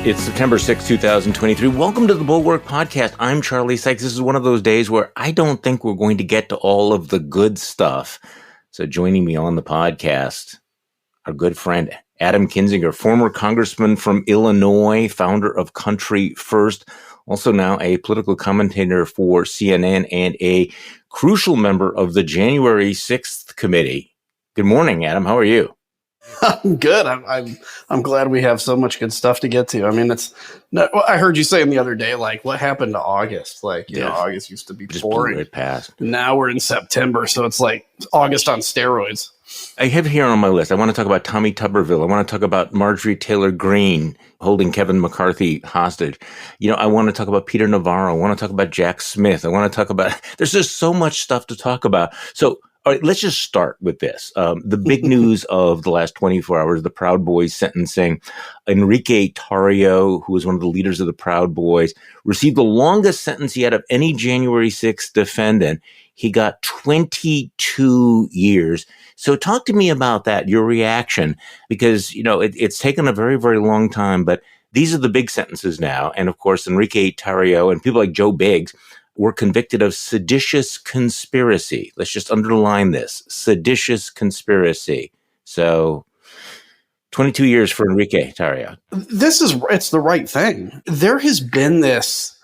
It's September 6, 2023. Welcome to the Bulwark Podcast. I'm Charlie Sykes. This is one of those days where I don't think we're going to get to all of the good stuff. So joining me on the podcast, our good friend, Adam Kinzinger, former congressman from Illinois, founder of Country First, also now a political commentator for CNN and a crucial member of the January 6th committee. Good morning, Adam. How are you? I'm good. I'm glad we have so much good stuff to get to. I mean, I heard you saying the other day, like, what happened to August? Like, you know, August used to be boring. It passed. Now we're in September, so it's like August on steroids. I have here on my list, I want to talk about Tommy Tubberville. I want to talk about Marjorie Taylor Greene holding Kevin McCarthy hostage. You know, I want to talk about Peter Navarro. I want to talk about Jack Smith. I want to talk about, there's just so much stuff to talk about. So, all right, let's just start with this. The big news of the last 24 hours, the Proud Boys sentencing. Enrique Tarrio, who was one of the leaders of the Proud Boys, received the longest sentence yet of any January 6th defendant. He got 22 years. So talk to me about that, your reaction, because, you know, it's taken a very, very long time, but these are the big sentences now. And of course, Enrique Tarrio and people like Joe Biggs were convicted of seditious conspiracy. Let's just underline this, seditious conspiracy. So 22 years for Enrique Tarrio. It's the right thing. There has been this,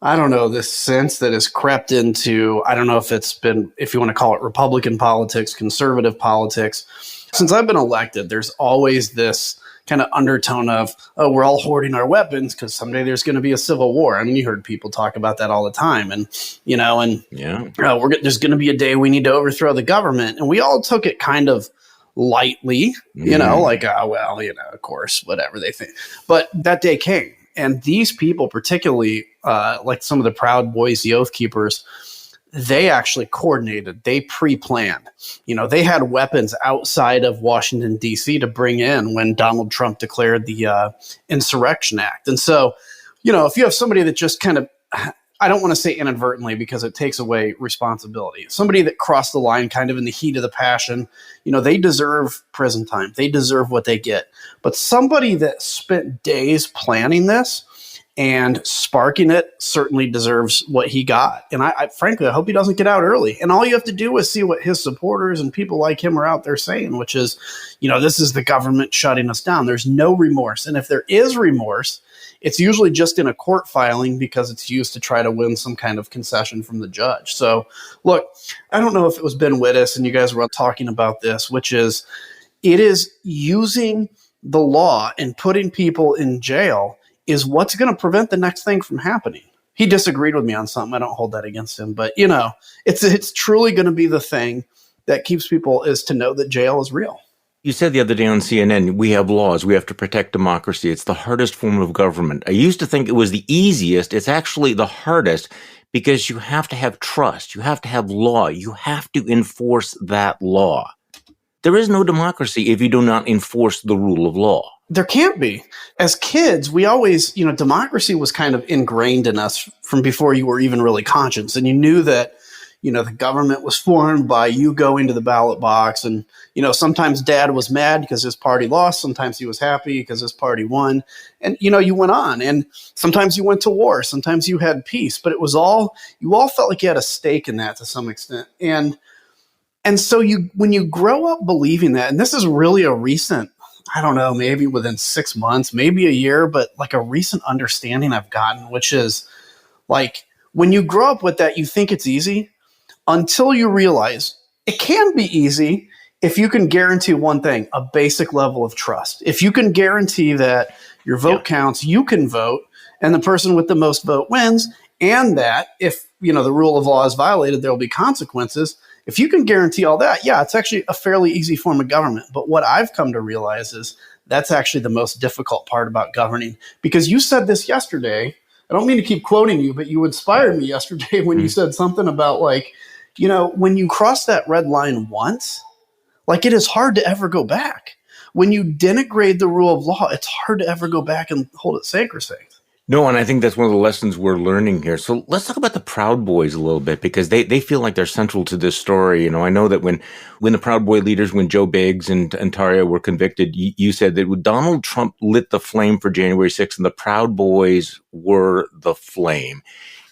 I don't know, this sense that has crept into, I don't know if you want to call it Republican politics, conservative politics. Since I've been elected, there's always this kind of undertone of, oh, we're all hoarding our weapons because someday there's going to be a civil war. I mean, you heard people talk about that all the time. And, you know, there's going to be a day we need to overthrow the government. And we all took it kind of lightly, you know, like, of course, whatever they think. But that day came. And these people, particularly like some of the Proud Boys, the Oath Keepers, they actually coordinated. They pre-planned. You know, they had weapons outside of Washington, D.C. to bring in when Donald Trump declared the Insurrection Act. And so, you know, if you have somebody that just kind of, I don't want to say inadvertently because it takes away responsibility, somebody that crossed the line kind of in the heat of the passion, you know, they deserve prison time. They deserve what they get. But somebody that spent days planning this and sparking it certainly deserves what he got. And I frankly, I hope he doesn't get out early. And all you have to do is see what his supporters and people like him are out there saying, which is, you know, this is the government shutting us down. There's no remorse. And if there is remorse, it's usually just in a court filing because it's used to try to win some kind of concession from the judge. So look, I don't know if it was Ben Wittes and you guys were talking about this, which is, it is using the law and putting people in jail is what's going to prevent the next thing from happening. He disagreed with me on something. I don't hold that against him. But, you know, it's truly going to be the thing that keeps people is to know that jail is real. You said the other day on CNN, we have laws. We have to protect democracy. It's the hardest form of government. I used to think it was the easiest. It's actually the hardest because you have to have trust. You have to have law. You have to enforce that law. There is no democracy if you do not enforce the rule of law. There can't be. As kids, we always, you know, democracy was kind of ingrained in us from before you were even really conscious. And you knew that, you know, the government was formed by you going to the ballot box. And, you know, sometimes dad was mad because his party lost. Sometimes he was happy because his party won. And, you know, you went on. And sometimes you went to war. Sometimes you had peace. But it was all, you all felt like you had a stake in that to some extent. And so when you grow up believing that, and this is really a recent, I don't know, maybe within 6 months, maybe a year, but like a recent understanding I've gotten, which is like when you grow up with that, you think it's easy until you realize it can be easy if you can guarantee one thing, a basic level of trust. If you can guarantee that your vote counts, you can vote, and the person with the most vote wins, and that if, you know, the rule of law is violated, there will be consequences. If you can guarantee all that, yeah, it's actually a fairly easy form of government. But what I've come to realize is that's actually the most difficult part about governing. Because you said this yesterday. I don't mean to keep quoting you, but you inspired me yesterday when you said something about, like, you know, when you cross that red line once, like, it is hard to ever go back. When you denigrate the rule of law, it's hard to ever go back and hold it sacrosanct. No, and I think that's one of the lessons we're learning here. So let's talk about the Proud Boys a little bit, because they feel like they're central to this story. I know that when the Proud Boy leaders, when Joe Biggs and Taria were convicted, you said that Donald Trump lit the flame for January 6th, and the Proud Boys were the flame.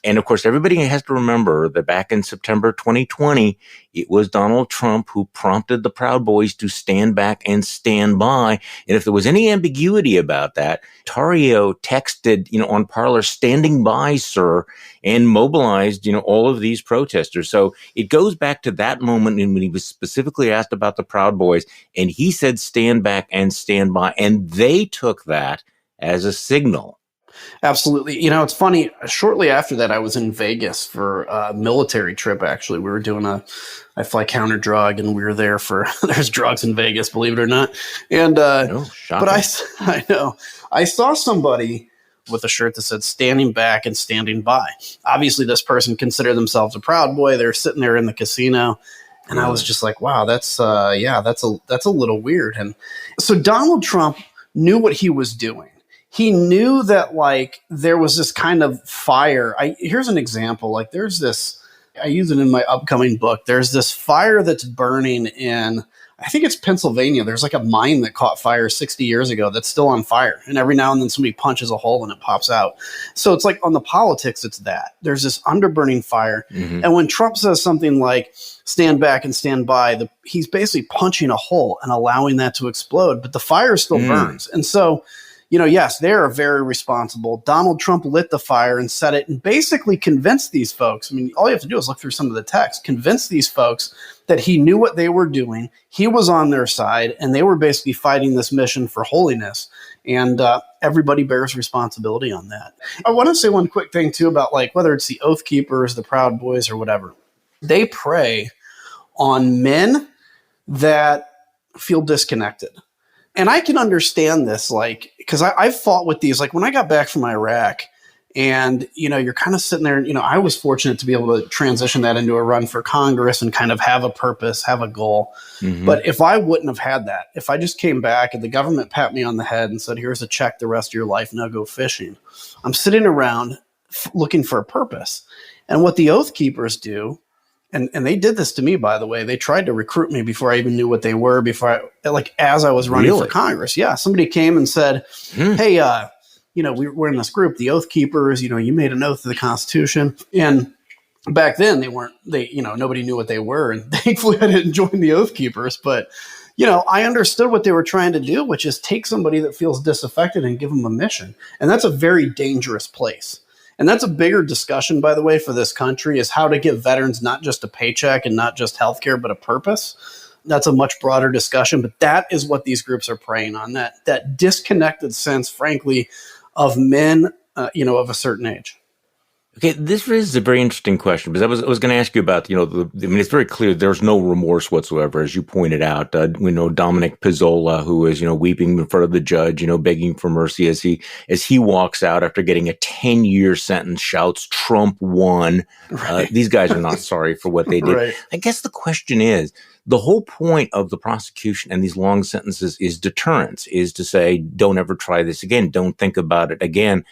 And of course, everybody has to remember that back in September 2020, it was Donald Trump who prompted the Proud Boys to stand back and stand by. And if there was any ambiguity about that, Tario texted, on Parler, "Standing by, sir," and mobilized, all of these protesters. So it goes back to that moment when he was specifically asked about the Proud Boys, and he said, "Stand back and stand by." And they took that as a signal. Absolutely. It's funny. Shortly after that, I was in Vegas for a military trip, actually. We were doing I fly counter drug, and we were there for, there's drugs in Vegas, believe it or not. And, but I know, I saw somebody with a shirt that said "Standing back and standing by." Obviously, this person considered themselves a Proud Boy. They're sitting there in the casino. And I was just like, wow, that's a little weird. And so Donald Trump knew what he was doing. He knew that, there was this kind of fire. Here's an example. There's this, I use it in my upcoming book. There's this fire that's burning in, I think it's Pennsylvania. There's a mine that caught fire 60 years ago that's still on fire. And every now and then somebody punches a hole and it pops out. So it's on the politics, it's that. There's this underburning fire. Mm-hmm. And when Trump says something like "stand back and stand by," he's basically punching a hole and allowing that to explode. But the fire still burns. And so, yes, they are very responsible. Donald Trump lit the fire and set it and basically convinced these folks. I mean, all you have to do is look through some of the text, convince these folks that he knew what they were doing. He was on their side, and they were basically fighting this mission for holiness. And everybody bears responsibility on that. I want to say one quick thing, too, about whether it's the Oath Keepers, the Proud Boys, or whatever. They prey on men that feel disconnected. And I can understand this, because I've fought with these, when I got back from Iraq, and, you're kind of sitting there, I was fortunate to be able to transition that into a run for Congress and kind of have a purpose, have a goal. Mm-hmm. But if I wouldn't have had that, if I just came back and the government pat me on the head and said, "Here's a check the rest of your life, now go fishing," I'm sitting around looking for a purpose. And what the Oath Keepers do, and they did this to me, by the way. They tried to recruit me before I even knew what they were, as I was running for Congress. Yeah, somebody came and said, "Hey, we're in this group, the Oath Keepers. You made an oath to the Constitution." And back then, nobody knew what they were. And thankfully, I didn't join the Oath Keepers. But, I understood what they were trying to do, which is take somebody that feels disaffected and give them a mission. And that's a very dangerous place. And that's a bigger discussion, by the way, for this country, is how to give veterans not just a paycheck and not just healthcare, but a purpose. That's a much broader discussion. But that is what these groups are preying on, that disconnected sense, frankly, of men, of a certain age. Okay, this raises a very interesting question, because I was going to ask you about, it's very clear there's no remorse whatsoever, as you pointed out. Dominic Pizzola, who is, weeping in front of the judge, begging for mercy as he walks out after getting a 10-year sentence, shouts, "Trump won." Right. These guys are not sorry for what they did. Right. I guess the question is, the whole point of the prosecution and these long sentences is deterrence, is to say, don't ever try this again. Don't think about it again.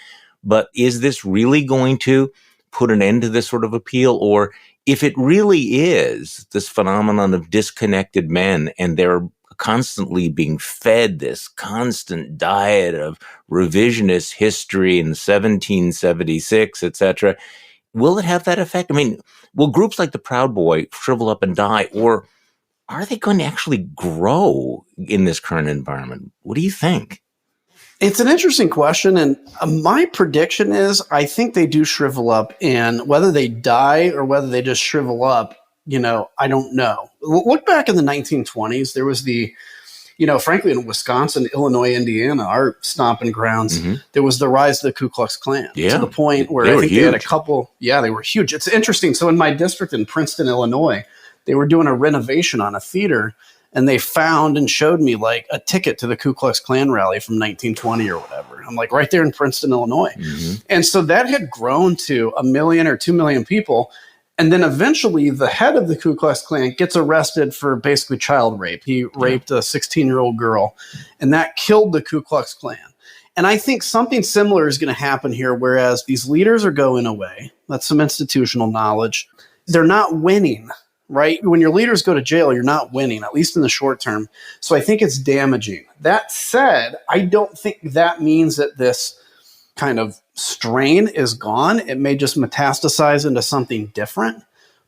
But is this really going to put an end to this sort of appeal? Or if it really is this phenomenon of disconnected men, and they're constantly being fed this constant diet of revisionist history in 1776, etc., will it have that effect? I mean, will groups like the Proud Boy shrivel up and die, or are they going to actually grow in this current environment? What do you think? It's an interesting question, and my prediction is I think they do shrivel up, and whether they die or whether they just shrivel up, I don't know. Look back in the 1920s, there was frankly, in Wisconsin, Illinois, Indiana, our stomping grounds, mm-hmm. there was the rise of the Ku Klux Klan to the point where I think they had a couple. Yeah, they were huge. It's interesting. So in my district in Princeton, Illinois, they were doing a renovation on a theater, and they found and showed me a ticket to the Ku Klux Klan rally from 1920 or whatever. I'm right there in Princeton, Illinois. Mm-hmm. And so that had grown to 1 million or 2 million people. And then eventually the head of the Ku Klux Klan gets arrested for basically child rape. He raped a 16-year-old girl, and that killed the Ku Klux Klan. And I think something similar is going to happen here, whereas these leaders are going away. That's some institutional knowledge. They're not winning, right? When your leaders go to jail, you're not winning, at least in the short term. So I think it's damaging. That said, I don't think that means that this kind of strain is gone. It may just metastasize into something different.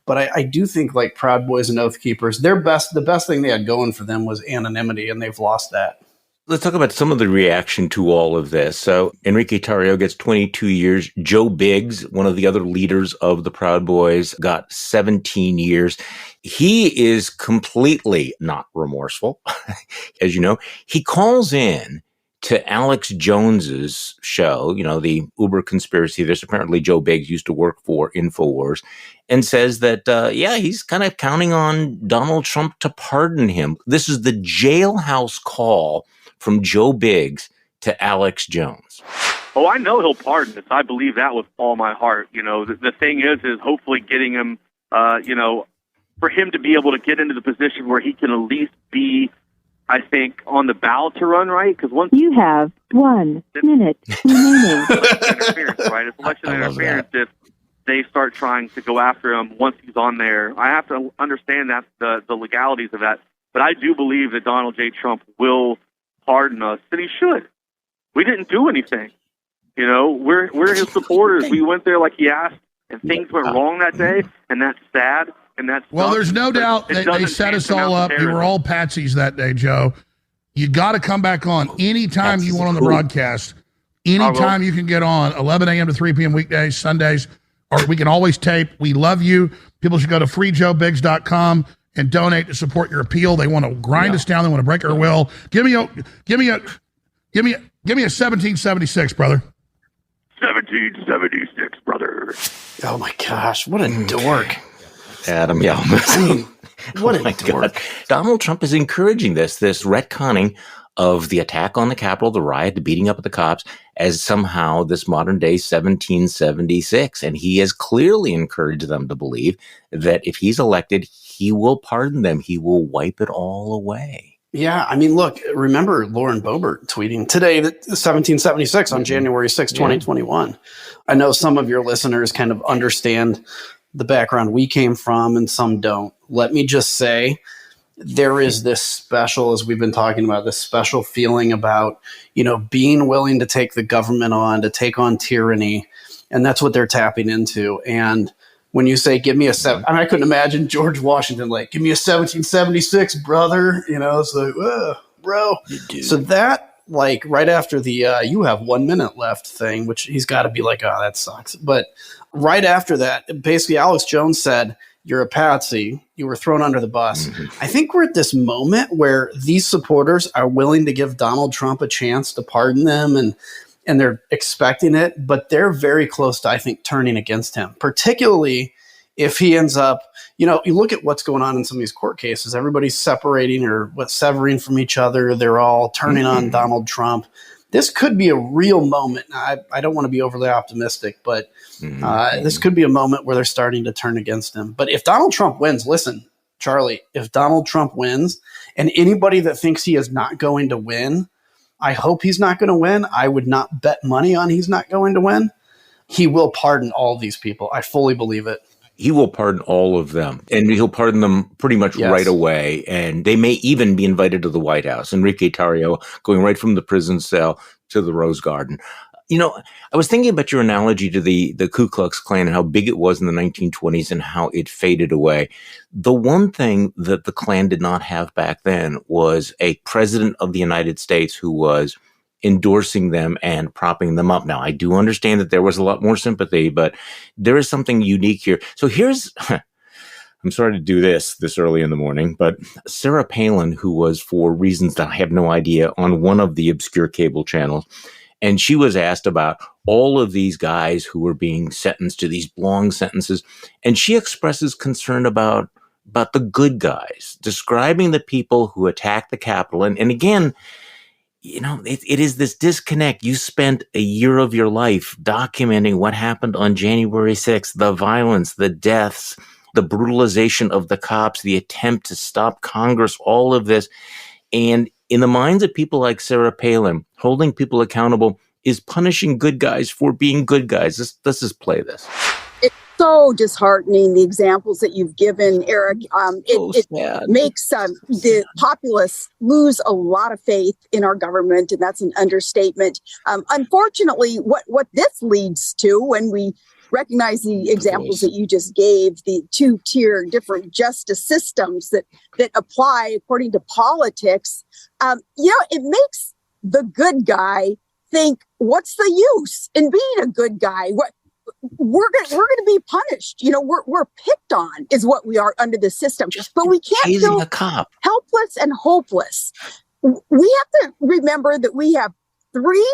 But I do think, like Proud Boys and Oath Keepers, the best thing they had going for them was anonymity, and they've lost that. Let's talk about some of the reaction to all of this. So Enrique Tarrio gets 22 years. Joe Biggs, one of the other leaders of the Proud Boys, got 17 years. He is completely not remorseful. As you know, he calls in to Alex Jones's show, the Uber conspiracy. There's apparently Joe Biggs used to work for InfoWars, and says that, he's kind of counting on Donald Trump to pardon him. This is the jailhouse call from Joe Biggs to Alex Jones. Oh, I know he'll pardon us. I believe that with all my heart. The thing is hopefully getting him, for him to be able to get into the position where he can at least be, I think, on the ballot to run, right? Because once you have 1 minute remaining. Interference, right? It's election interference if they start trying to go after him once he's on there. I have to understand that the legalities of that, but I do believe that Donald J. Trump will pardon us, and he should. We didn't do anything. We're his supporters. We went there like he asked, and things went wrong that day, and that's sad. Well, there's no doubt they set us all up. We were all patsies that day, Joe. You got to come back on anytime you want on the broadcast. Anytime you can get on, 11 a.m. to 3 p.m. weekdays, Sundays, or we can always tape. We love you. People should go to freejoebiggs.com and donate to support your appeal. They want to grind us down. They want to break our will. Give me a 1776, brother. 1776, brother. Oh my gosh, what a dork. Adam Yalmas. I mean, what a dork. God. Donald Trump is encouraging this retconning of the attack on the Capitol, the riot, the beating up of the cops, as somehow this modern day 1776. And he has clearly encouraged them to believe that if he's elected, he will pardon them. He will wipe it all away. Yeah, I mean, look, remember Lauren Boebert tweeting today that 1776 on January 6, 2021. I know some of your listeners kind of understand the background we came from and some don't. Let me just say, there is this special, as we've been talking about, this special feeling about, being willing to take the government on, to take on tyranny. And that's what they're tapping into. And when you say, give me a seven, I couldn't imagine George Washington, like, give me a 1776, brother. It's like, bro. So that, like, right after the you have 1 minute left thing, which he's got to be like, oh, that sucks. But right after that, basically Alex Jones said, you're a patsy. You were thrown under the bus. I think we're at this moment where these supporters are willing to give Donald Trump a chance to pardon them, and they're expecting it, but they're very close to, I think, turning against him, particularly if he ends up, you look at what's going on in some of these court cases. Everybody's separating or severing from each other. They're all turning on Donald Trump. This could be a real moment. I don't want to be overly optimistic, but this could be a moment where they're starting to turn against him. But if Donald Trump wins, listen, Charlie, if Donald Trump wins, and anybody that thinks he is not going to win, I hope he's not going to win. I would not bet money on he's not going to win. He will pardon all these people. I fully believe it. He will pardon all of them, and he'll pardon them pretty much right away. And they may even be invited to the White House. Enrique Tarrio going right from the prison cell to the Rose Garden. I was thinking about your analogy to the Ku Klux Klan and how big it was in the 1920s and how it faded away. The one thing that the Klan did not have back then was a president of the United States who was endorsing them and propping them up. Now, I do understand that there was a lot more sympathy, but there is something unique here. So here's, I'm sorry to do this early in the morning, but Sarah Palin, who was, for reasons that I have no idea, on one of the obscure cable channels, and she was asked about all of these guys who were being sentenced to these long sentences, and she expresses concern about the good guys, describing the people who attacked the Capitol. And again, it is this disconnect. You spent a year of your life documenting what happened on January 6th, the violence, the deaths, the brutalization of the cops, the attempt to stop Congress, all of this. And in the minds of people like Sarah Palin, holding people accountable is punishing good guys for being good guys. Let's just play this. It's so disheartening, the examples that you've given, Eric. It makes the populace lose a lot of faith in our government, and that's an understatement. Unfortunately, what this leads to, when we recognize the examples that you just gave, the two-tier different justice systems that apply according to politics, it makes the good guy think, what's the use in being a good guy? We're going to be punished. We're picked on is what we are under the system. But we can't feel helpless and hopeless. We have to remember that we have 3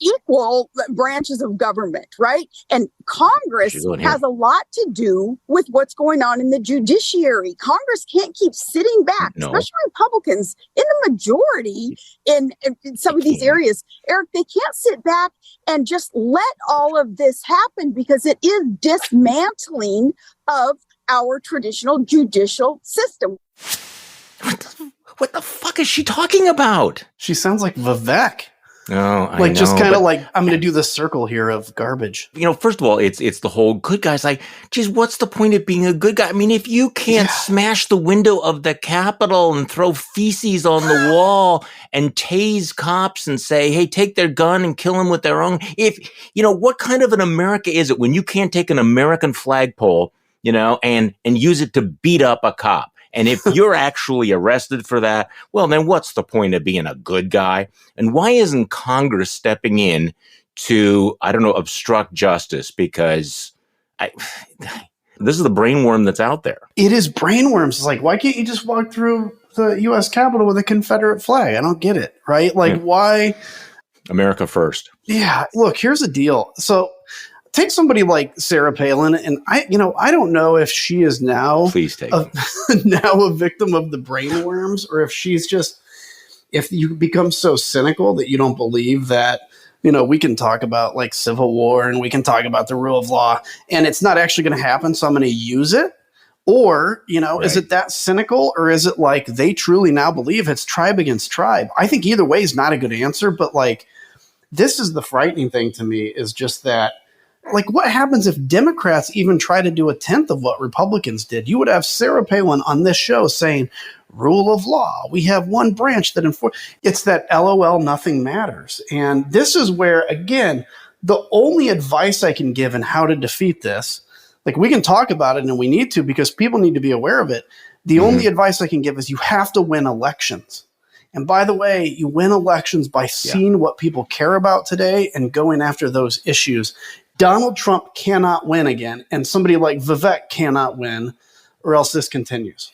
equal branches of government, right? And Congress has a lot to do with what's going on in the judiciary. Congress can't keep sitting back, especially Republicans in the majority in some of these areas. Eric, they can't sit back and just let all of this happen, because it is dismantling of our traditional judicial system. What the fuck is she talking about? She sounds like Vivek. Oh, I know, just kind of like, I'm going to do the circle here of garbage. First of all, it's the whole good guys. Like, geez, what's the point of being a good guy? I mean, if you can't smash the window of the Capitol and throw feces on the wall and tase cops and say, hey, take their gun and kill them with their own. What kind of an America is it when you can't take an American flagpole, and use it to beat up a cop? And if you're actually arrested for that, well, then what's the point of being a good guy? And why isn't Congress stepping in to, obstruct justice? Because this is the brainworm that's out there. It is brainworms. It's like, why can't you just walk through the U.S. Capitol with a Confederate flag? I don't get it, right? Why? America first. Yeah. Look, here's the deal. So take somebody like Sarah Palin, and I don't know if she is now now a victim of the brainworms, or if she's just, if you become so cynical that you don't believe that, we can talk about like civil war and we can talk about the rule of law and it's not actually going to happen, so I'm going to use it. Or, right. Is it that cynical, or is it like they truly now believe it's tribe against tribe? I think either way is not a good answer, but this is the frightening thing to me, is just that, what happens if Democrats even try to do 1/10 of what Republicans did? You would have Sarah Palin on this show saying, rule of law, we have one branch that enforces. It's that LOL, nothing matters. And this is where, again, the only advice I can give in how to defeat this, we can talk about it and we need to, because people need to be aware of it. The only advice I can give is you have to win elections. And by the way, you win elections by seeing what people care about today and going after those issues. Donald Trump cannot win again, and somebody like Vivek cannot win, or else this continues.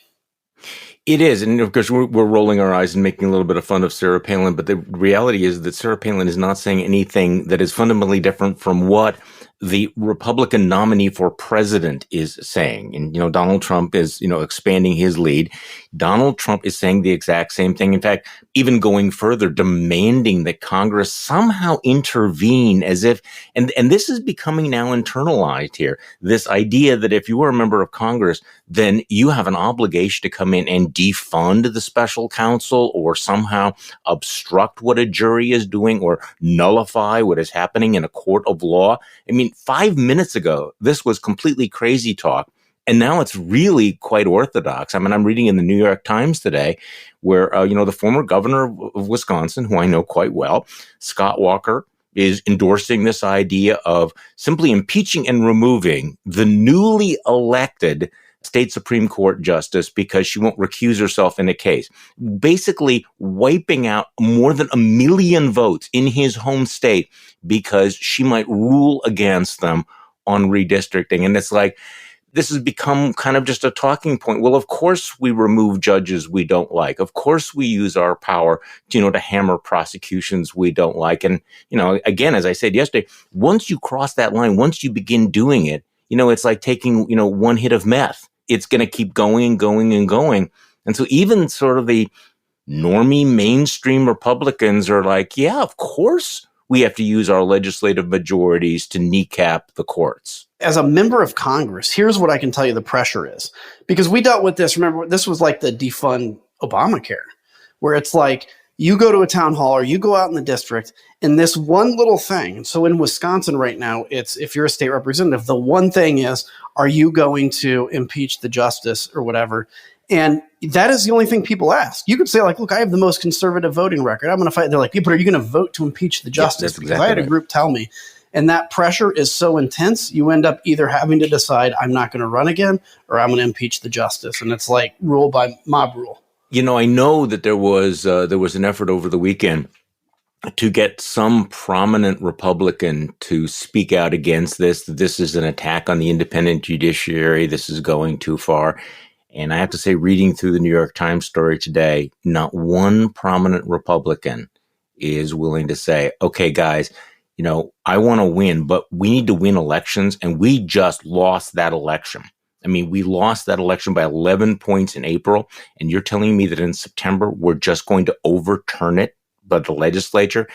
It is. And of course, we're rolling our eyes and making a little bit of fun of Sarah Palin. But the reality is that Sarah Palin is not saying anything that is fundamentally different from what the Republican nominee for president is saying. And, Donald Trump is, expanding his lead. Donald Trump is saying the exact same thing. In fact, even going further, demanding that Congress somehow intervene, as if, and this is becoming now internalized here, this idea that if you are a member of Congress, then you have an obligation to come in and defund the special counsel, or somehow obstruct what a jury is doing, or nullify what is happening in a court of law. I mean, 5 minutes ago, this was completely crazy talk. And now it's really quite orthodox. I mean, I'm reading in the New York Times today where, the former governor of Wisconsin, who I know quite well, Scott Walker, is endorsing this idea of simply impeaching and removing the newly elected state Supreme Court justice because she won't recuse herself in a case, basically wiping out more than 1 million votes in his home state because she might rule against them on redistricting. And it's like, this has become kind of just a talking point. Well, of course we remove judges we don't like. Of course we use our power, to hammer prosecutions we don't like. And, again, as I said yesterday, once you cross that line, once you begin doing it, it's like taking, one hit of meth. It's going to keep going and going and going. And so even sort of the normie mainstream Republicans are like, yeah, of course we have to use our legislative majorities to kneecap the courts. As a member of Congress, here's what I can tell you the pressure is. Because we dealt with this, remember, this was like the defund Obamacare, where it's like, You go to a town hall or you go out in the district and this one little thing. And so in Wisconsin right now, it's if you're a state representative, the one thing is, are you going to impeach the justice or whatever? And that is the only thing people ask. You could say like, look, I have the most conservative voting record. I'm going to fight. They're like, people, are you going to vote to impeach the justice? Because I had a group tell me, and that pressure is so intense, you end up either having to decide I'm not going to run again or I'm going to impeach the justice. And it's like rule by mob rule. You know, I know that there was an effort over the weekend to get some prominent Republican to speak out against this. This is an attack on the independent judiciary. This is going too far. And I have to say, reading through the New York Times story today, not one prominent Republican is willing to say, okay, guys, you know, I want to win, but we need to win elections. And we just lost that election. I mean, we lost that election by 11 points in April, and you're telling me that in September, we're just going to overturn it by the legislature?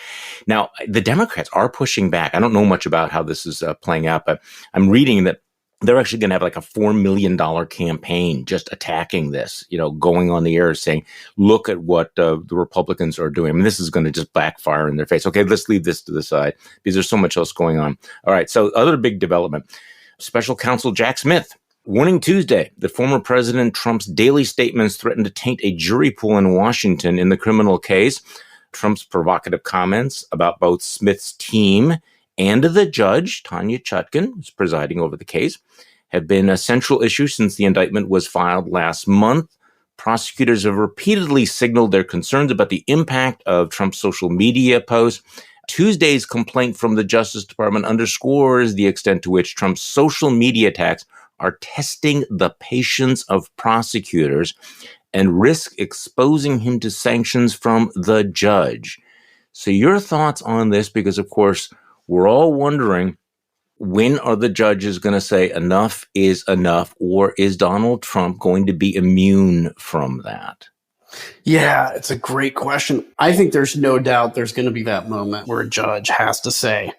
Now, the Democrats are pushing back. I don't know much about how this is playing out, but I'm reading that they're actually going to have like a $4 million campaign just attacking this, you know, going on the air saying, look at what the Republicans are doing. I mean, this is going to just backfire in their face. Okay, let's leave this to the side because there's so much else going on. All right, so other big development, Special Counsel Jack Smith warning Tuesday that former President Trump's daily statements threatened to taint a jury pool in Washington in the criminal case. Trump's provocative comments about both Smith's team and the judge, Tanya Chutkan, who's presiding over the case, have been a central issue since the indictment was filed last month. Prosecutors have repeatedly signaled their concerns about the impact of Trump's social media posts. Tuesday's complaint from the Justice Department underscores the extent to which Trump's social media attacks are testing the patience of prosecutors and risk exposing him to sanctions from the judge. So your thoughts on this, because of course, we're all wondering, when are the judges going to say enough is enough, or is Donald Trump going to be immune from that? Yeah, it's a great question. I think there's no doubt there's going to be that moment where a judge has to say,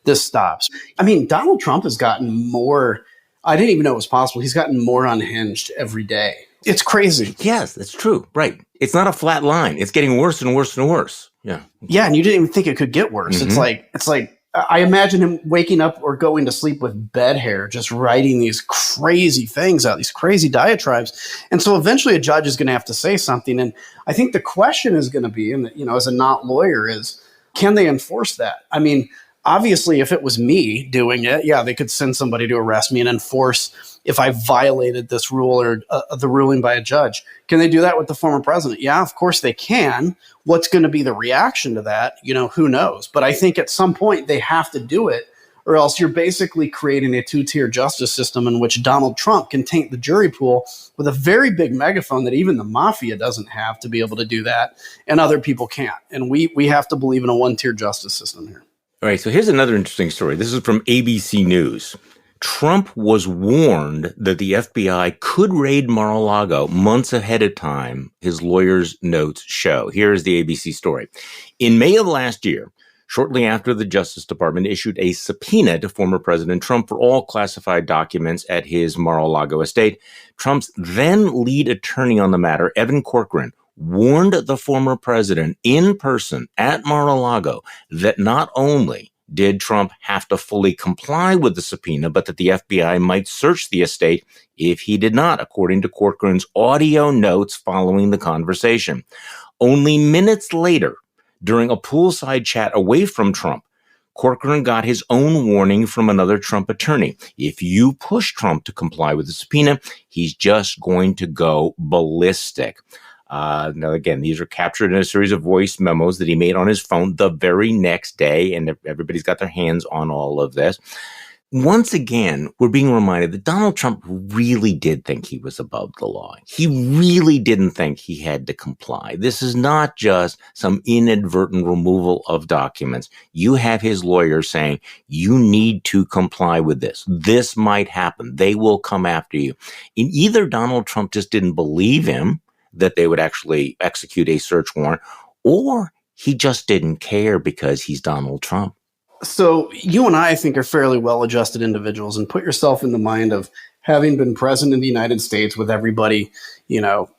this stops. I mean, Donald Trump has gotten more, I didn't even know it was possible. He's gotten more unhinged every day. It's crazy. Yes, that's true. Right. It's not a flat line. It's getting worse and worse and worse. Yeah. Yeah, and you didn't even think it could get worse. Mm-hmm. It's like I imagine him waking up or going to sleep with bed hair, just writing these crazy things out, these crazy diatribes. And so eventually a judge is going to have to say something. And I think the question is going to be, and you know, as a not lawyer, is can they enforce that? I mean, obviously, if it was me doing it, yeah, they could send somebody to arrest me and enforce if I violated this rule or the ruling by a judge. Can they do that with the former president? Yeah, of course they can. What's going to be the reaction to that? You know, who knows? But I think at some point they have to do it, or else you're basically creating a two-tier justice system in which Donald Trump can taint the jury pool with a very big megaphone that even the mafia doesn't have to be able to do that, and other people can't. And we have to believe in a one-tier justice system here. All right, so here's another interesting story. This is from ABC News. Trump was warned that the FBI could raid Mar-a-Lago months ahead of time, his lawyer's notes show. Here's the ABC story. In May of last year, shortly after the Justice Department issued a subpoena to former President Trump for all classified documents at his Mar-a-Lago estate, Trump's then lead attorney on the matter, Evan Corcoran, warned the former president in person at Mar-a-Lago that not only did Trump have to fully comply with the subpoena, but that the FBI might search the estate if he did not, according to Corcoran's audio notes following the conversation. Only minutes later, during a poolside chat away from Trump, Corcoran got his own warning from another Trump attorney. If you push Trump to comply with the subpoena, he's just going to go ballistic. Now, again, these are captured in a series of voice memos that he made on his phone the very next day, and everybody's got their hands on all of this. Once again, we're being reminded that Donald Trump really did think he was above the law. He really didn't think he had to comply. This is not just some inadvertent removal of documents. You have his lawyer saying, you need to comply with this. This might happen. They will come after you. And either Donald Trump just didn't believe him, that they would actually execute a search warrant, or he just didn't care because he's Donald Trump. So you and I think are fairly well-adjusted individuals, and put yourself in the mind of having been president of the United States with everybody,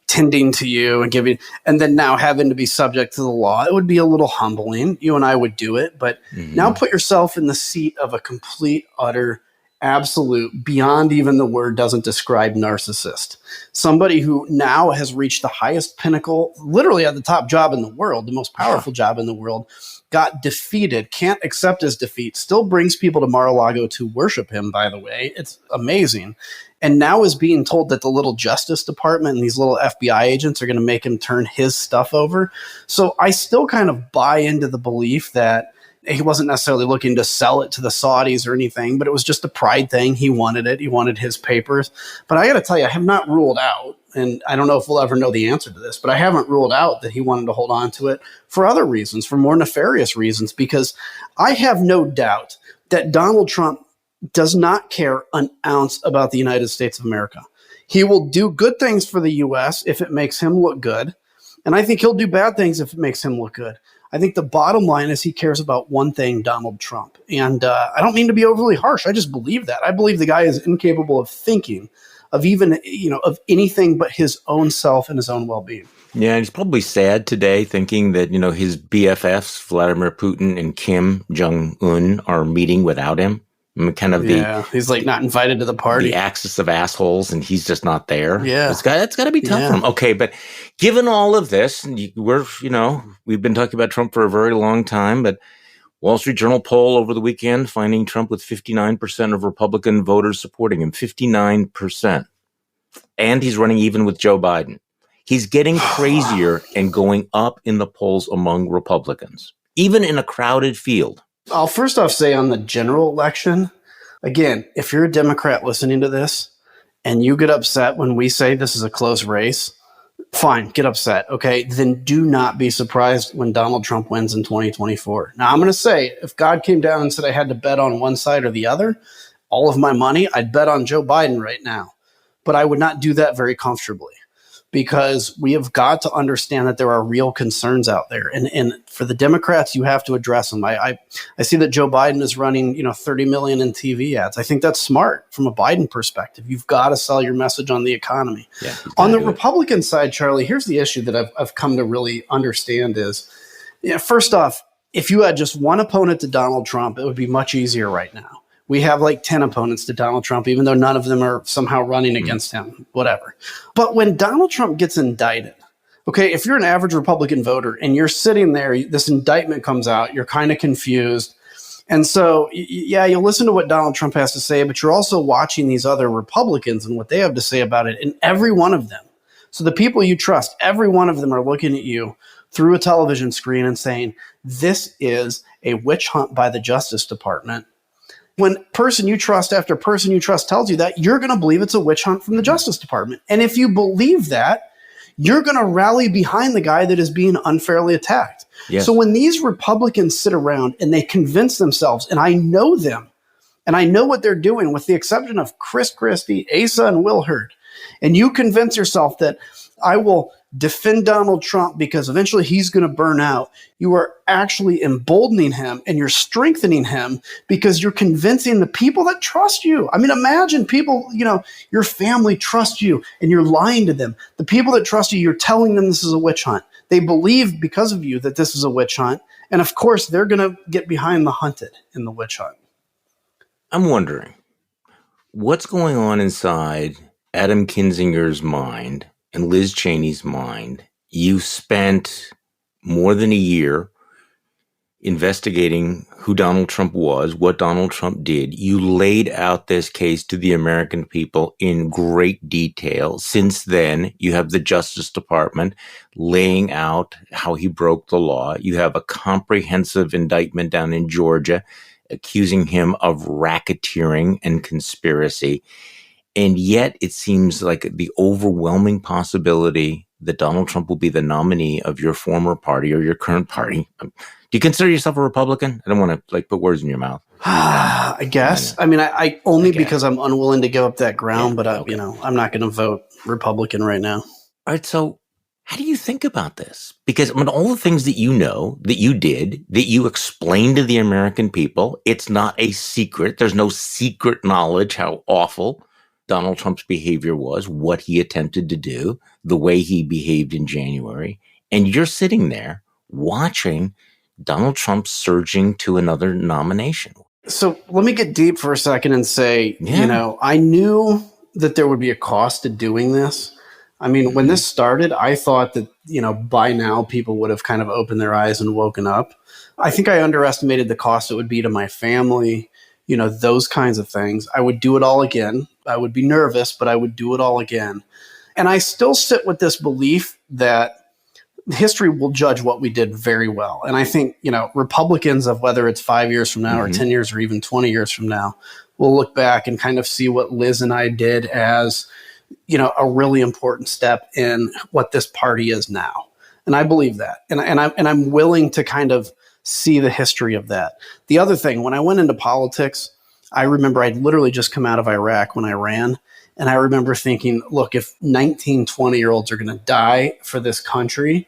tending to you and giving, and then now having to be subject to the law. It would be a little humbling. You and I would do it, but now put yourself in the seat of a complete, utter, absolute, beyond even the word doesn't describe narcissist. Somebody who now has reached the highest pinnacle, literally at the top job in the world, the most powerful job in the world, got defeated, can't accept his defeat, still brings people to Mar-a-Lago to worship him, by the way. It's amazing. And now is being told that the little Justice Department and these little FBI agents are going to make him turn his stuff over. So I still kind of buy into the belief that he wasn't necessarily looking to sell it to the Saudis or anything, but it was just a pride thing. He wanted it. He wanted his papers. But I got to tell you, I have not ruled out, and I don't know if we'll ever know the answer to this, but I haven't ruled out that he wanted to hold on to it for other reasons, for more nefarious reasons, because I have no doubt that Donald Trump does not care an ounce about the United States of America. He will do good things for the U.S. if it makes him look good. And I think he'll do bad things if it makes him look good. I think the bottom line is he cares about one thing, Donald Trump. And I don't mean to be overly harsh. I just believe that. I believe the guy is incapable of thinking of even, of anything but his own self and his own well-being. Yeah, and he's probably sad today thinking that, his BFFs, Vladimir Putin and Kim Jong-un, are meeting without him. He's like not invited to the party. The axis of assholes, and he's just not there. Yeah, that's got to be tough for him. Okay, but given all of this, we've been talking about Trump for a very long time, but Wall Street Journal poll over the weekend finding Trump with 59% of Republican voters supporting him, 59%, and he's running even with Joe Biden. He's getting crazier and going up in the polls among Republicans, even in a crowded field. I'll first off say on the general election, again, if you're a Democrat listening to this and you get upset when we say this is a close race, fine, get upset. Okay, then do not be surprised when Donald Trump wins in 2024. Now, I'm going to say, if God came down and said I had to bet on one side or the other, all of my money, I'd bet on Joe Biden right now. But I would not do that very comfortably, because we have got to understand that there are real concerns out there. And for the Democrats, you have to address them. I see that Joe Biden is running, $30 million in TV ads. I think that's smart from a Biden perspective. You've got to sell your message on the economy. Yeah, on the Republican side, Charlie, here's the issue that I've come to really understand is, first off, if you had just one opponent to Donald Trump, it would be much easier right now. We have like 10 opponents to Donald Trump, even though none of them are somehow running against him, whatever. But when Donald Trump gets indicted, okay, if you're an average Republican voter and you're sitting there, this indictment comes out, you're kind of confused. And so, you'll listen to what Donald Trump has to say, but you're also watching these other Republicans and what they have to say about it. And every one of them, so the people you trust, every one of them are looking at you through a television screen and saying, this is a witch hunt by the Justice Department. When person you trust after person you trust tells you that, you're going to believe it's a witch hunt from the Justice Department. And if you believe that, you're going to rally behind the guy that is being unfairly attacked. Yes. So when these Republicans sit around and they convince themselves, and I know them, and I know what they're doing, with the exception of Chris Christie, Asa, and Will Hurd, and you convince yourself that I will defend Donald Trump because eventually he's going to burn out, you are actually emboldening him and you're strengthening him because you're convincing the people that trust you. I mean, imagine people, your family trust you and you're lying to them. The people that trust you, you're telling them this is a witch hunt. They believe because of you that this is a witch hunt. And of course, they're going to get behind the hunted in the witch hunt. I'm wondering, what's going on inside Adam Kinzinger's mind and Liz Cheney's mind? You spent more than a year investigating who Donald Trump was, what Donald Trump did. You laid out this case to the American people in great detail. Since then, you have the Justice Department laying out how he broke the law. You have a comprehensive indictment down in Georgia accusing him of racketeering and conspiracy. And yet it seems like the overwhelming possibility that Donald Trump will be the nominee of your former party or your current party. Do you consider yourself a Republican? I don't want to put words in your mouth. I guess. I only because I'm unwilling to give up that ground, but I'm not going to vote Republican right now. All right. So how do you think about this? Because all the things that you know, that you did, that you explained to the American people, it's not a secret. There's no secret knowledge how awful Donald Trump's behavior was, what he attempted to do, the way he behaved in January. And you're sitting there watching Donald Trump surging to another nomination. So let me get deep for a second and say, I knew that there would be a cost to doing this. I mean, when this started, I thought that, by now people would have kind of opened their eyes and woken up. I think I underestimated the cost it would be to my family, those kinds of things. I would do it all again. I would be nervous, but I would do it all again. And I still sit with this belief that history will judge what we did very well. And I think, Republicans of whether it's 5 years from now or 10 years or even 20 years from now, will look back and kind of see what Liz and I did as, a really important step in what this party is now. And I believe that. And I'm willing to kind of see the history of that. The other thing, when I went into politics, I remember I'd literally just come out of Iraq when I ran. And I remember thinking, look, if 19, 20-year-olds are going to die for this country,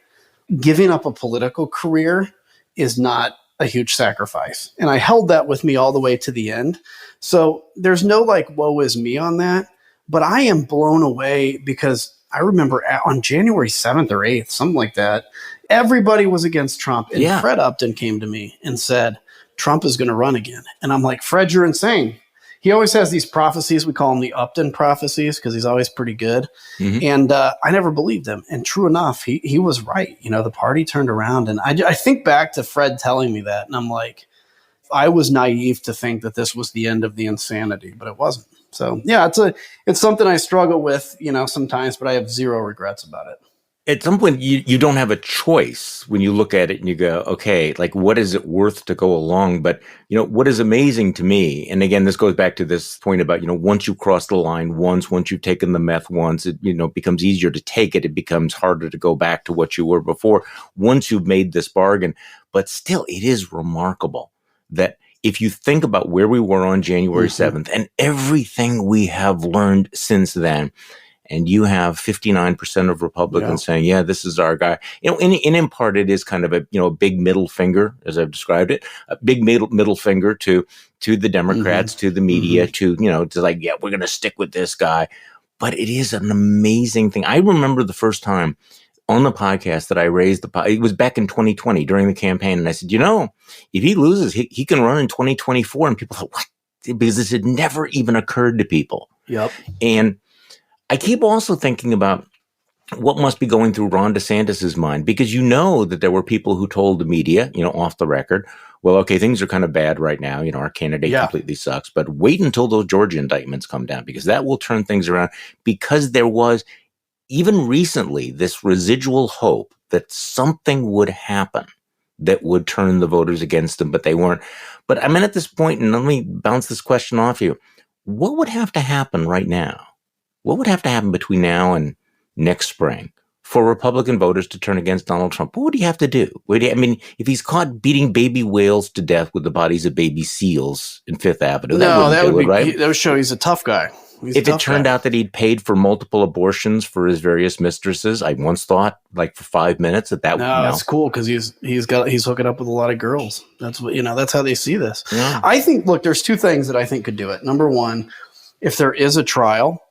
giving up a political career is not a huge sacrifice. And I held that with me all the way to the end. So there's no woe is me on that. But I am blown away because I remember on January 7th or 8th, something like that, everybody was against Trump. And Fred Upton came to me and said, Trump is going to run again. And I'm like, Fred, you're insane. He always has these prophecies. We call them the Upton prophecies because he's always pretty good. And I never believed him. And true enough, he was right. The party turned around. And I think back to Fred telling me that. And I'm like, I was naive to think that this was the end of the insanity, but it wasn't. So, yeah, it's something I struggle with, sometimes, but I have zero regrets about it. At some point, you don't have a choice when you look at it and you go, okay, what is it worth to go along? But, what is amazing to me, and again, this goes back to this point about, once you cross the line once you've taken the meth once, it, becomes easier to take it. It becomes harder to go back to what you were before once you've made this bargain. But still, it is remarkable that if you think about where we were on January 7th and everything we have learned since then, and you have 59% of Republicans saying, yeah, this is our guy. And in part, it is kind of a big middle finger, as I've described it, a big middle finger to the Democrats, to the media, to we're going to stick with this guy. But it is an amazing thing. I remember the first time on the podcast that I raised it was back in 2020 during the campaign. And I said, if he loses, he can run in 2024. And people thought, what? Because this had never even occurred to people. Yep. And I keep also thinking about what must be going through Ron DeSantis's mind, because that there were people who told the media, off the record, well, okay, things are kind of bad right now. Our candidate completely sucks, but wait until those Georgia indictments come down, because that will turn things around. Because there was even recently this residual hope that something would happen that would turn the voters against them, but they weren't. But I'm at this point, and let me bounce this question off you. What would have to happen right now? What would have to happen between now and next spring for Republican voters to turn against Donald Trump? What would he have to do? If he's caught beating baby whales to death with the bodies of baby seals in Fifth Avenue, that would show he's a tough guy. If it turned out that he'd paid for multiple abortions for his various mistresses, I once thought, for 5 minutes, that's cool because he's hooking up with a lot of girls. That's what that's how they see this. Yeah. I think. Look, there's two things that I think could do it. Number one, if there is a trial,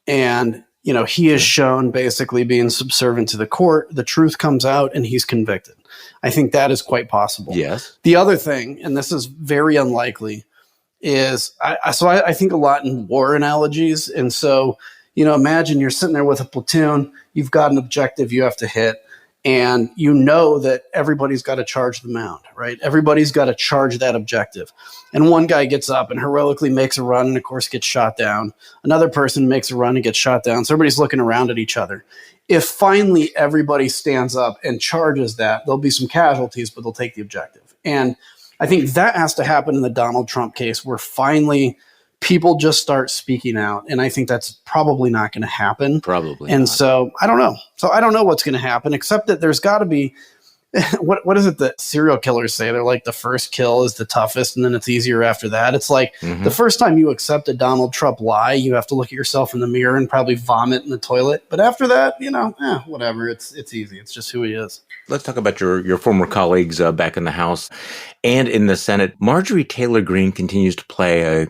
and he is shown basically being subservient to the court, the truth comes out and he's convicted. I think that is quite possible. Yes. The other thing, and this is very unlikely, is I think a lot in war analogies. And so, imagine you're sitting there with a platoon, you've got an objective you have to hit, and that everybody's got to charge the mound, right? Everybody's got to charge that objective. And one guy gets up and heroically makes a run and, of course, gets shot down. Another person makes a run and gets shot down. So everybody's looking around at each other. If finally everybody stands up and charges that, there'll be some casualties, but they'll take the objective. And I think that has to happen in the Donald Trump case, where finally people just start speaking out. And I think that's probably not going to happen. Probably. And not. So I don't know. So I don't know what's going to happen, except that there's got to be, what is it that serial killers say? They're like, the first kill is the toughest, and then it's easier after that. It's like the first time you accept a Donald Trump lie, you have to look at yourself in the mirror and probably vomit in the toilet. But after that, whatever. It's easy. It's just who he is. Let's talk about your former colleagues back in the House and in the Senate. Marjorie Taylor Greene continues to play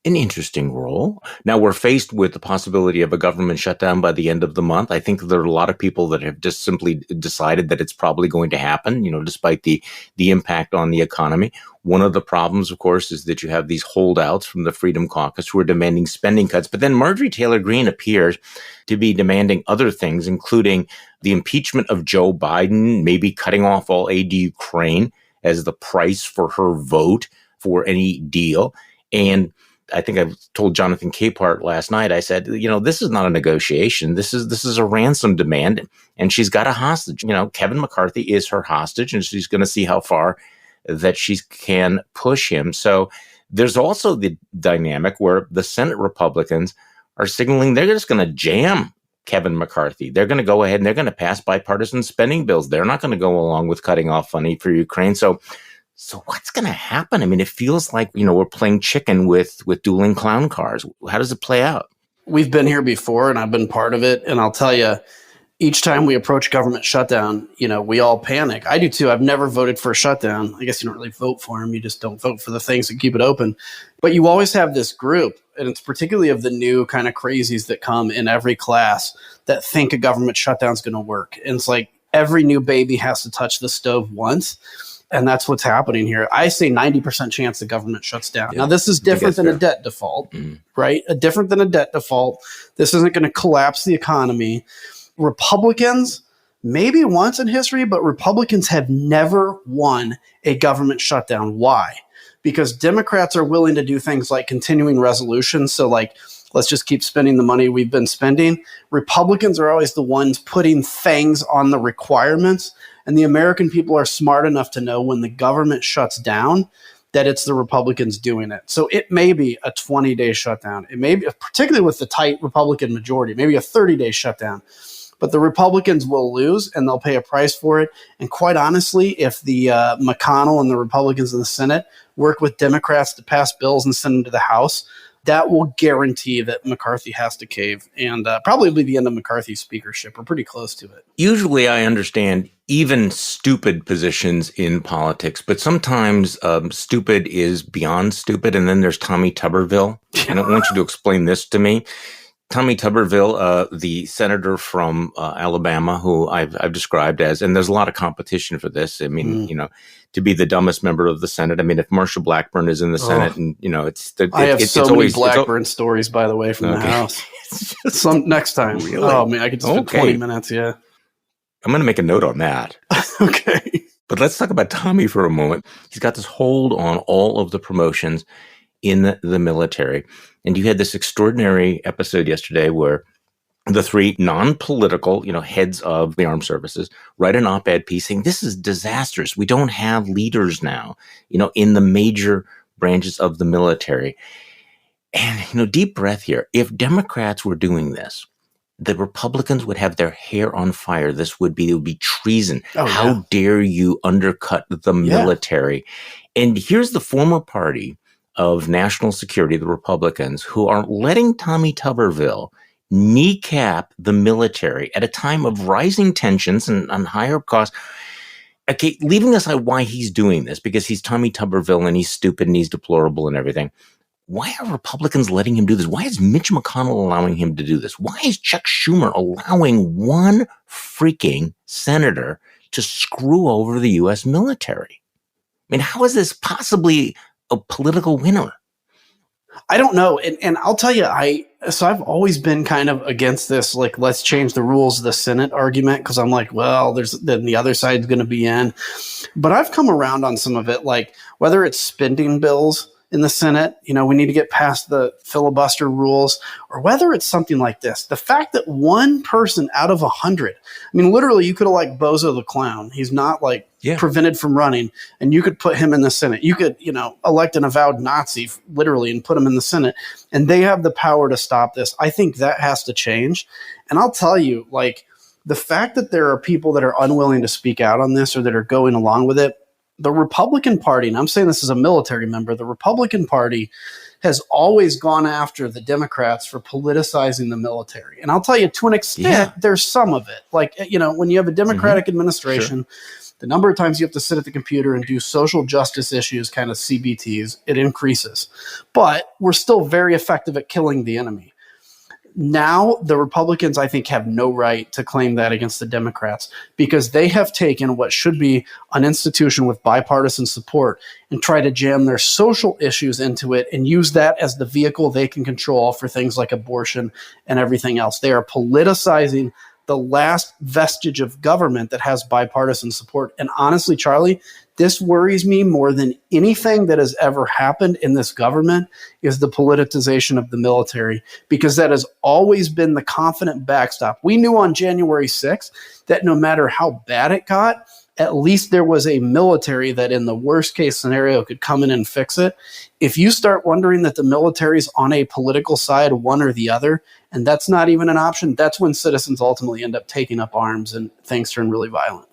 An interesting role. Now we're faced with the possibility of a government shutdown by the end of the month. I think there are a lot of people that have just simply decided that it's probably going to happen, despite the impact on the economy. One of the problems, of course, is that you have these holdouts from the Freedom Caucus who are demanding spending cuts. But then Marjorie Taylor Greene appears to be demanding other things, including the impeachment of Joe Biden, maybe cutting off all aid to Ukraine as the price for her vote for any deal. And I think I told Jonathan Capehart last night, I said, this is not a negotiation. This is a ransom demand. And she's got a hostage. Kevin McCarthy is her hostage, and she's going to see how far that she can push him. So there's also the dynamic where the Senate Republicans are signaling they're just going to jam Kevin McCarthy. They're going to go ahead and they're going to pass bipartisan spending bills. They're not going to go along with cutting off money for Ukraine. So what's going to happen? I mean, it feels like, we're playing chicken with dueling clown cars. How does it play out? We've been here before, and I've been part of it. And I'll tell you, each time we approach government shutdown, we all panic. I do too. I've never voted for a shutdown. I guess you don't really vote for them. You just don't vote for the things that keep it open. But you always have this group, and it's particularly of the new kind of crazies that come in every class that think a government shutdown is going to work. And it's like every new baby has to touch the stove once. And that's what's happening here. I say 90% chance the government shuts down. Yeah. Now, this is different than a debt default, right? Different than a debt default. This isn't going to collapse the economy. Republicans, maybe once in history, but Republicans have never won a government shutdown. Why? Because Democrats are willing to do things like continuing resolutions. So let's just keep spending the money we've been spending. Republicans are always the ones putting things on the requirements. And the American people are smart enough to know when the government shuts down that it's the Republicans doing it. So it may be a 20-day shutdown. It may be, particularly with the tight Republican majority, maybe a 30-day shutdown. But the Republicans will lose, and they'll pay a price for it. And quite honestly, if the McConnell and the Republicans in the Senate work with Democrats to pass bills and send them to the House, that will guarantee that McCarthy has to cave, and probably be the end of McCarthy's speakership. We're pretty close to it. Usually I understand even stupid positions in politics, but sometimes stupid is beyond stupid. And then there's Tommy Tubberville. And I want you to explain this to me. Tommy Tubberville, the senator from Alabama, who I've described as, and there's a lot of competition for this. I mean, to be the dumbest member of the Senate. I mean, if Marsha Blackburn is in the Senate, and I have so many Blackburn stories, by the way, from the House. Some next time. Really? Oh man, I could just spend 20 minutes. Yeah, I'm going to make a note on that. Okay, but let's talk about Tommy for a moment. He's got this hold on all of the promotions in the military. And you had this extraordinary episode yesterday where the three non-political, heads of the armed services write an op-ed piece saying this is disastrous. We don't have leaders now, in the major branches of the military. And, deep breath here. If Democrats were doing this, the Republicans would have their hair on fire. It would be treason. How dare you undercut the military? And here's the former party of national security, the Republicans, who are letting Tommy Tubberville kneecap the military at a time of rising tensions and higher costs. Okay, leaving aside why he's doing this, because he's Tommy Tubberville and he's stupid and he's deplorable and everything. Why are Republicans letting him do this? Why is Mitch McConnell allowing him to do this? Why is Chuck Schumer allowing one freaking senator to screw over the U.S. military? I mean, how is this possibly a political winner? I don't know. And I'll tell you, I've always been kind of against this, let's change the rules of the Senate argument, because I'm like, well, then the other side's going to be in. But I've come around on some of it, whether it's spending bills in the Senate, we need to get past the filibuster rules, or whether it's something like this. The fact that one person out of 100, I mean, literally you could have Bozo the Clown. He's not prevented from running, and you could put him in the Senate. You could, elect an avowed Nazi literally and put him in the Senate, and they have the power to stop this. I think that has to change. And I'll tell you, the fact that there are people that are unwilling to speak out on this or that are going along with it, the Republican Party, and I'm saying this as a military member, the Republican Party has always gone after the Democrats for politicizing the military. And I'll tell you, to an extent, there's some of it. Like, when you have a Democratic administration, the number of times you have to sit at the computer and do social justice issues, kind of CBTs, it increases. But we're still very effective at killing the enemy. Now, the Republicans, I think, have no right to claim that against the Democrats because they have taken what should be an institution with bipartisan support and try to jam their social issues into it and use that as the vehicle they can control for things like abortion and everything else. They are politicizing the last vestige of government that has bipartisan support. And honestly, Charlie, this worries me more than anything that has ever happened in this government is the politicization of the military, because that has always been the confident backstop. We knew on January 6th that no matter how bad it got, at least there was a military that in the worst case scenario could come in and fix it. If you start wondering that the military's on a political side, one or the other, and that's not even an option, that's when citizens ultimately end up taking up arms and things turn really violent.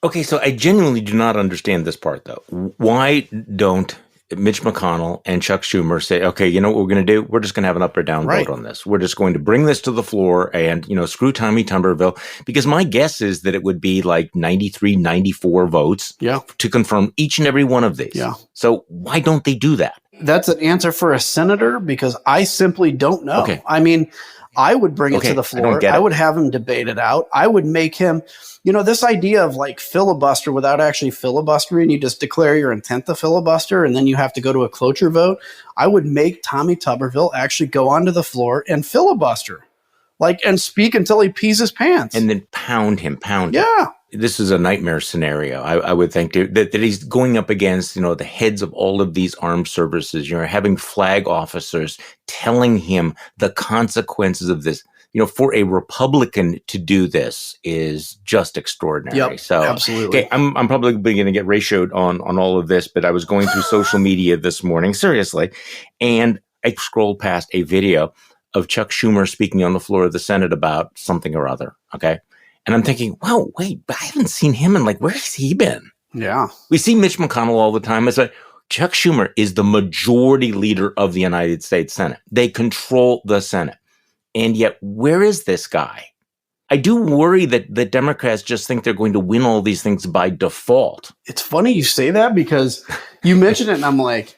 Okay, so I genuinely do not understand this part, though. Why don't Mitch McConnell and Chuck Schumer say, okay, you know what we're going to do? We're just going to have an up or down vote on this. We're just going to bring this to the floor and, screw Tommy Tubberville. Because my guess is that it would be like 93, 94 votes to confirm each and every one of these. Yeah. So why don't they do that? That's an answer for a senator because I simply don't know. Okay. I mean, I would bring it to the floor. I would have him debate it out. I would make him, this idea of like filibuster without actually filibustering, you just declare your intent to filibuster and then you have to go to a cloture vote. I would make Tommy Tubberville actually go onto the floor and filibuster, and speak until he pees his pants. And then pound him. Yeah. This is a nightmare scenario, I would think, that he's going up against, the heads of all of these armed services, having flag officers telling him the consequences of this. For a Republican to do this is just extraordinary. Yep, so, absolutely. Okay, I'm probably going to get ratioed on all of this, but I was going through social media this morning, seriously, and I scrolled past a video of Chuck Schumer speaking on the floor of the Senate about something or other, okay? And I'm thinking, wow, wait, I haven't seen him in where has he been? Yeah. We see Mitch McConnell all the time. It's like Chuck Schumer is the majority leader of the United States Senate. They control the Senate. And yet, where is this guy? I do worry that the Democrats just think they're going to win all these things by default. It's funny you say that because you mentioned it and I'm like,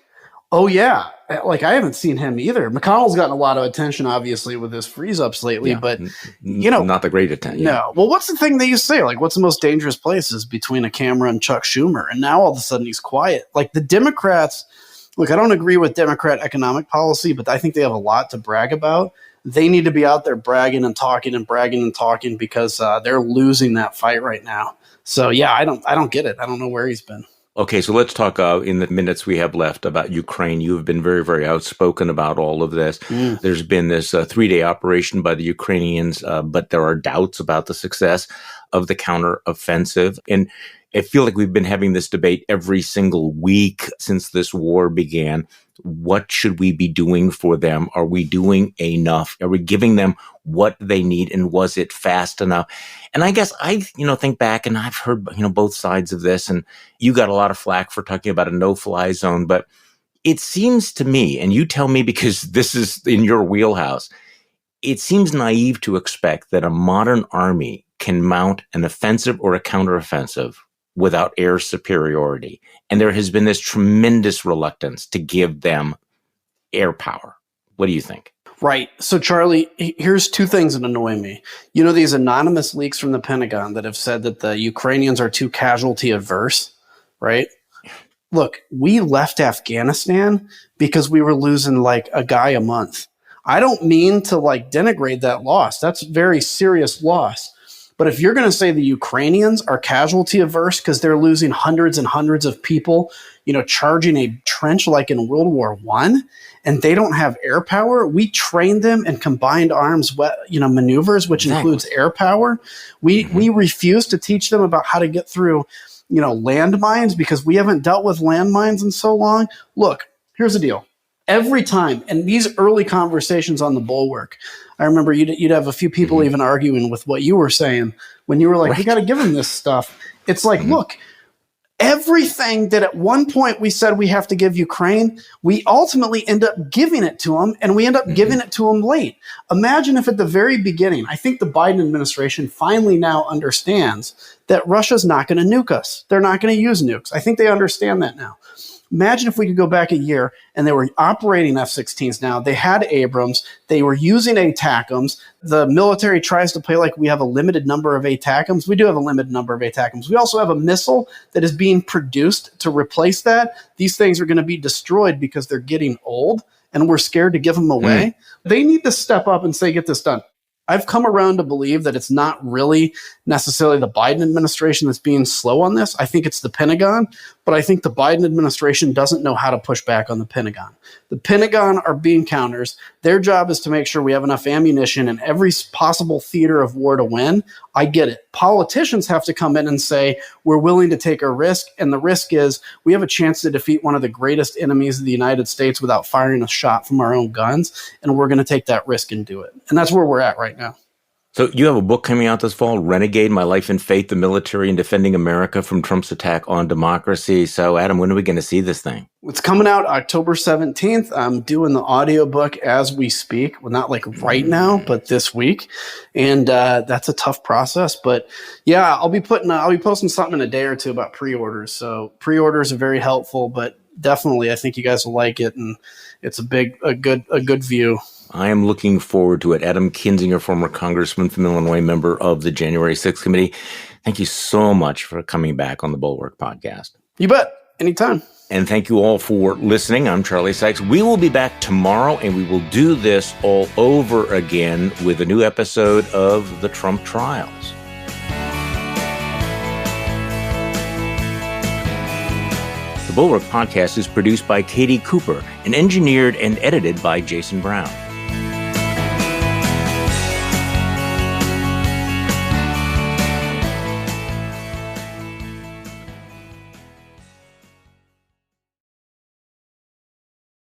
oh yeah, I haven't seen him either. McConnell's gotten a lot of attention, obviously, with his freeze-ups lately, but, not the great attention. No. Well, what's the thing that you say? What's the most dangerous places between a camera and Chuck Schumer? And now all of a sudden he's quiet. The Democrats, I don't agree with Democrat economic policy, but I think they have a lot to brag about. They need to be out there bragging and talking because they're losing that fight right now. So yeah, I don't get it. I don't know where he's been. Okay, so let's talk in the minutes we have left about Ukraine. You have been very, very outspoken about all of this. There's been this 3-day operation by the Ukrainians, but there are doubts about the success of the counteroffensive. And I feel like we've been having this debate every single week since this war began. What should we be doing for them? Are we doing enough? Are we giving them what they need? And was it fast enough? And I guess I, think back and I've heard, both sides of this, and you got a lot of flack for talking about a no-fly zone, but it seems to me, and you tell me because this is in your wheelhouse, it seems naive to expect that a modern army can mount an offensive or a counteroffensive without air superiority. And there has been this tremendous reluctance to give them air power. What do you think? Right. So, Charlie, here's two things that annoy me. These anonymous leaks from the Pentagon that have said that the Ukrainians are too casualty averse, right? Look, we left Afghanistan because we were losing a guy a month. I don't mean to denigrate that loss. That's a very serious loss. But if you're going to say the Ukrainians are casualty averse because they're losing hundreds and hundreds of people, charging a trench like in World War I, and they don't have air power, we trained them in combined arms, maneuvers, which includes air power. We refuse to teach them about how to get through, landmines because we haven't dealt with landmines in so long. Look, here's the deal. Every time, and these early conversations on the Bulwark, I remember you'd have a few people even arguing with what you were saying when you were like, we got to give them this stuff. It's like, look, Everything that at one point we said we have to give Ukraine, we ultimately end up giving it to them, and we end up giving it to them late. Imagine if at the very beginning, I think the Biden administration finally now understands that Russia's not going to nuke us. They're not going to use nukes. I think they understand that now. Imagine if we could go back a year and they were operating F-16s now. They had Abrams. They were using ATACMs. The military tries to play like we have a limited number of ATACMs. We do have a limited number of ATACMs. We also have a missile that is being produced to replace that. These things are going to be destroyed because they're getting old, and we're scared to give them away. They need to step up and say, get this done. I've come around to believe that it's not really necessarily the Biden administration that's being slow on this. I think it's the Pentagon, but I think the Biden administration doesn't know how to push back on the Pentagon. The Pentagon are bean counters. Their job is to make sure we have enough ammunition in every possible theater of war to win. I get it. Politicians have to come in and say, we're willing to take a risk, and the risk is we have a chance to defeat one of the greatest enemies of the United States without firing a shot from our own guns, and we're going to take that risk and do it. And that's where we're at right now. So you have a book coming out this fall, Renegade, My Life and Faith, the Military and Defending America from Trump's Attack on Democracy. So, Adam, when are we going to see this thing? It's coming out October 17th. I'm doing the audiobook as we speak. Well, not like right now, but this week. And that's a tough process. But yeah, I'll be posting something in a day or two about pre-orders. So pre-orders are very helpful, but definitely I think you guys will like it. And it's a good view. I am looking forward to it. Adam Kinzinger, former congressman from Illinois, member of the January 6th committee. Thank you so much for coming back on the Bulwark Podcast. You bet. Anytime. And thank you all for listening. I'm Charlie Sykes. We will be back tomorrow, and we will do this all over again with a new episode of the Trump Trials. The Bulwark Podcast is produced by Katie Cooper and engineered and edited by Jason Brown.